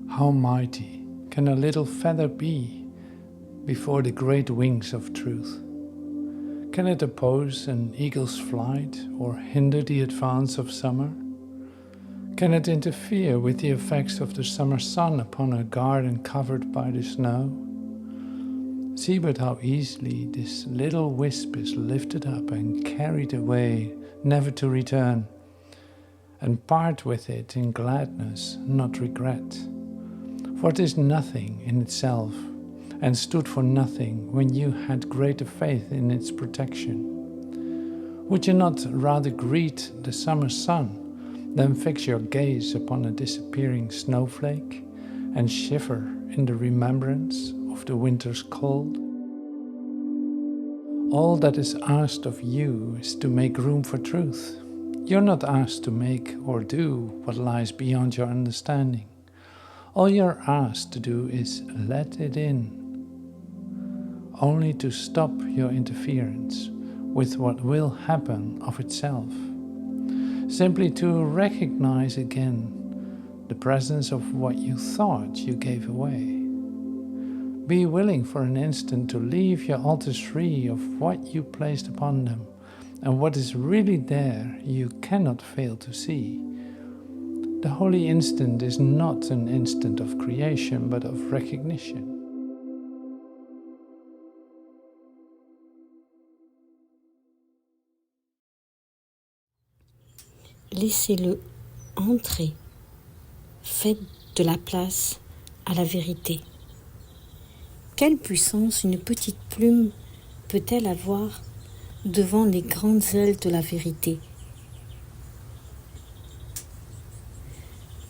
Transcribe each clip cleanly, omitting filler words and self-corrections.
How mighty can a little feather be before the great wings of truth? Can it oppose an eagle's flight or hinder the advance of summer? Can it interfere with the effects of the summer sun upon a garden covered by the snow? See but how easily this little wisp is lifted up and carried away, never to return, and part with it in gladness, not regret. For it is nothing in itself, and stood for nothing when you had greater faith in its protection. Would you not rather greet the summer sun than fix your gaze upon a disappearing snowflake and shiver in the remembrance of the winter's cold? All that is asked of you is to make room for truth. You're not asked to make or do what lies beyond your understanding. All you're asked to do is let it in, only to stop your interference with what will happen of itself. Simply to recognize again the presence of what you thought you gave away. Be willing for an instant to leave your altars free of what you placed upon them, and what is really there you cannot fail to see. The holy instant is not an instant of creation, but of recognition. Laissez-le entrer. Faites de la place à la vérité. Quelle puissance une petite plume peut-elle avoir devant les grandes ailes de la vérité?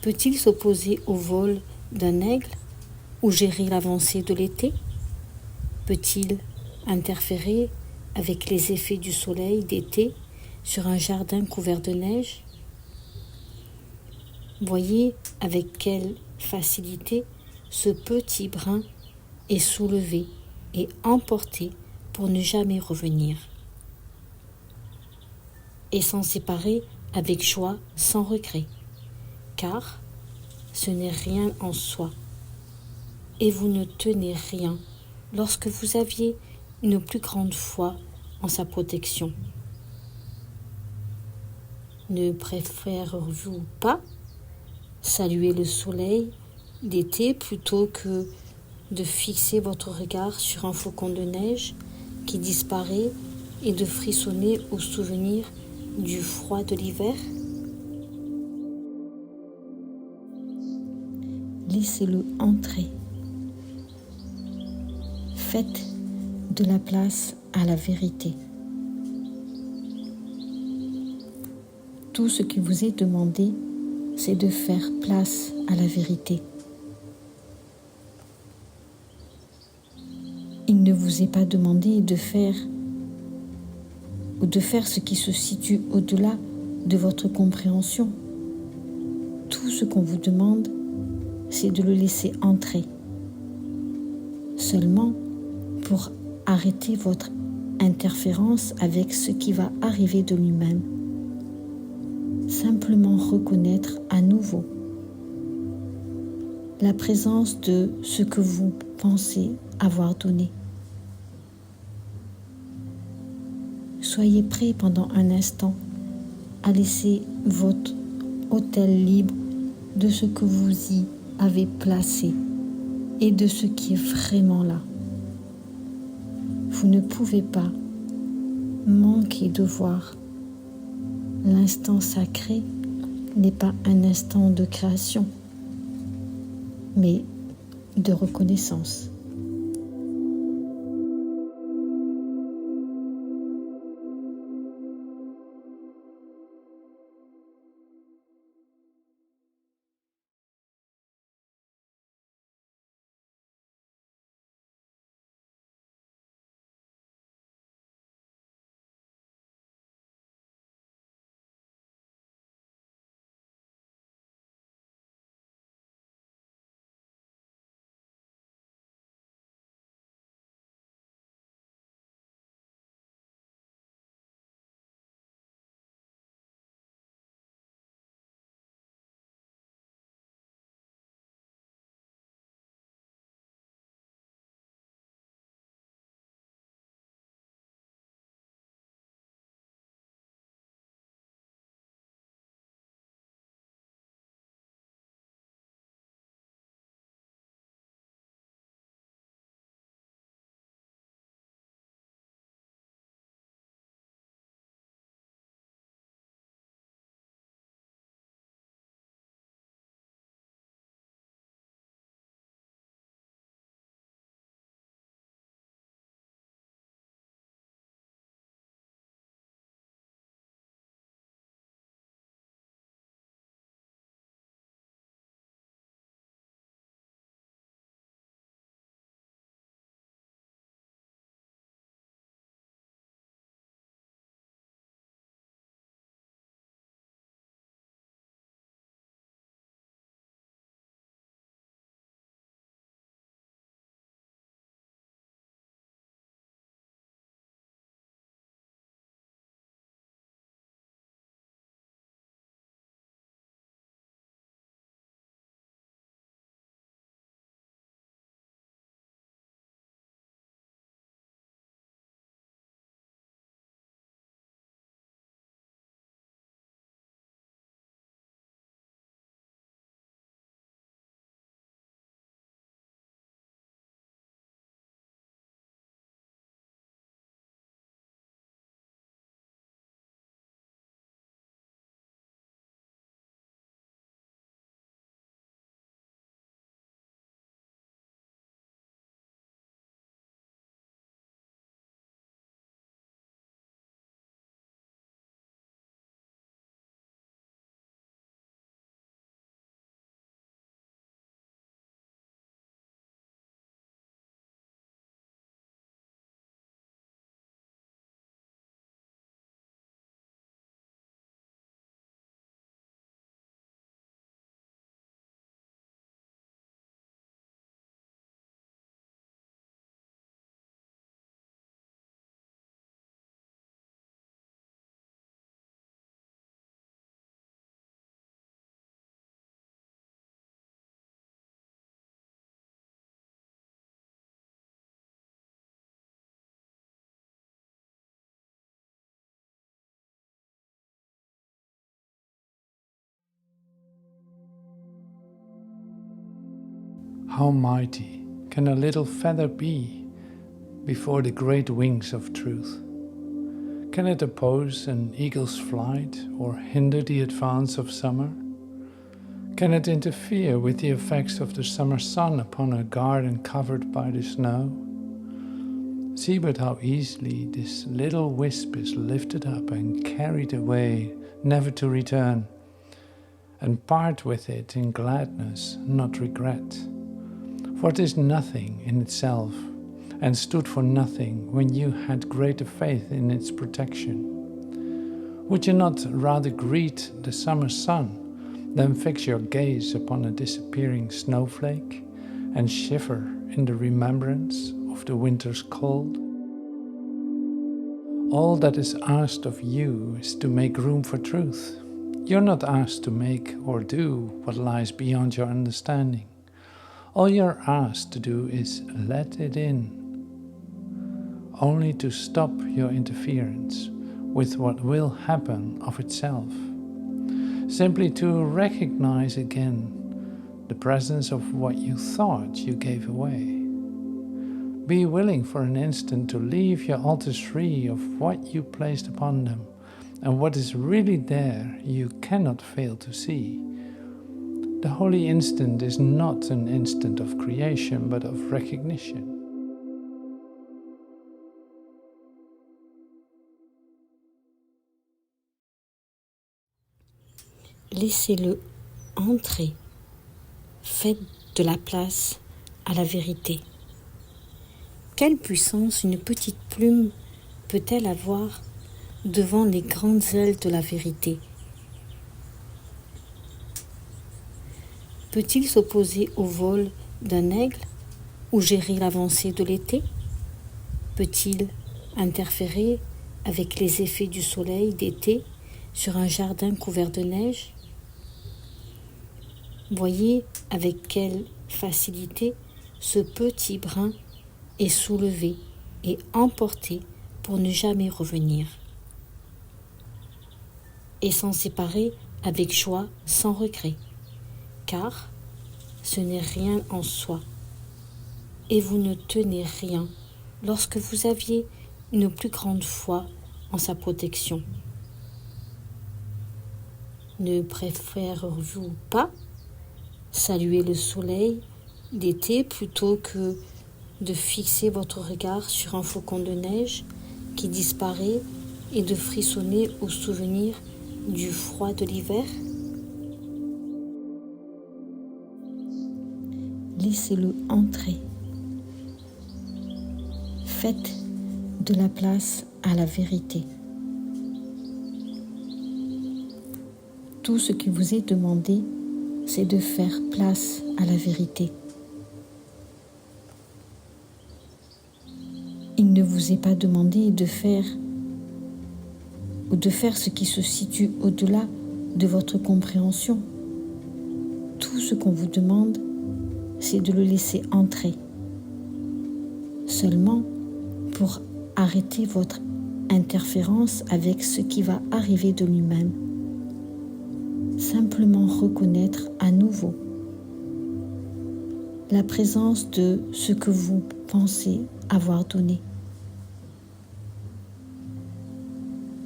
Peut-il s'opposer au vol d'un aigle ou gérer l'avancée de l'été? Peut-il interférer avec les effets du soleil d'été sur un jardin couvert de neige? Voyez avec quelle facilité ce petit brin est soulevé et emporté pour ne jamais revenir, et s'en séparer avec joie sans regret, car ce n'est rien en soi, et vous ne tenez rien lorsque vous aviez une plus grande foi en sa protection. Ne préférez-vous pas saluer le soleil d'été plutôt que de fixer votre regard sur un flocon de neige qui disparaît et de frissonner au souvenir du froid de l'hiver? Laissez-le entrer. Faites de la place à la vérité. Tout ce qui vous est demandé, c'est de faire place à la vérité. Il ne vous est pas demandé de faire ce qui se situe au-delà de votre compréhension. Tout ce qu'on vous demande, c'est de le laisser entrer. Seulement pour arrêter votre interférence avec ce qui va arriver de lui-même. Simplement reconnaître à nouveau la présence de ce que vous pensez avoir donné. Soyez prêt pendant un instant à laisser votre autel libre de ce que vous y avez placé et de ce qui est vraiment là. Vous ne pouvez pas manquer de voir. L'instant sacré n'est pas un instant de création, mais de reconnaissance. How mighty can a little feather be before the great wings of truth? Can it oppose an eagle's flight or hinder the advance of summer? Can it interfere with the effects of the summer sun upon a garden covered by the snow? See but how easily this little wisp is lifted up and carried away, never to return, and part with it in gladness, not regret. For it is nothing in itself, and stood for nothing when you had greater faith in its protection. Would you not rather greet the summer sun than fix your gaze upon a disappearing snowflake and shiver in the remembrance of the winter's cold? All that is asked of you is to make room for truth. You're not asked to make or do what lies beyond your understanding. All you're asked to do is let it in, only to stop your interference with what will happen of itself. Simply to recognize again the presence of what you thought you gave away. Be willing for an instant to leave your altars free of what you placed upon them, and what is really there you cannot fail to see. The holy instant is not an instant of creation, but of recognition. Laissez-le entrer. Faites de la place à la vérité. Quelle puissance une petite plume peut-elle avoir devant les grandes ailes de la vérité? Peut-il s'opposer au vol d'un aigle ou gérer l'avancée de l'été? Peut-il interférer avec les effets du soleil d'été sur un jardin couvert de neige? Voyez avec quelle facilité ce petit brin est soulevé et emporté pour ne jamais revenir, et s'en séparer avec joie sans regret, car ce n'est rien en soi, et vous ne tenez rien lorsque vous aviez une plus grande foi en sa protection. Ne préférez-vous pas saluer le soleil d'été plutôt que de fixer votre regard sur un flocon de neige qui disparaît et de frissonner au souvenir du froid de l'hiver? Laissez-le entrer. Faites de la place à la vérité. Tout ce qui vous est demandé, c'est de faire place à la vérité. Il ne vous est pas demandé de faire ce qui se situe au-delà de votre compréhension. Tout ce qu'on vous demande, c'est de le laisser entrer. Seulement pour arrêter votre interférence avec ce qui va arriver de lui-même. Simplement reconnaître à nouveau la présence de ce que vous pensez avoir donné.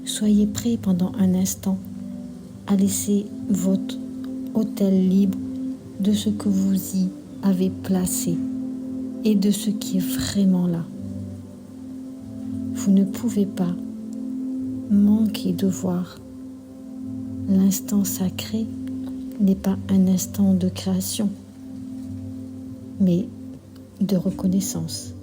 Soyez prêts pendant un instant à laisser votre autel libre de ce que vous y avez placé et de ce qui est vraiment là. Vous ne pouvez pas manquer de voir. L'instant sacré n'est pas un instant de création, mais de reconnaissance.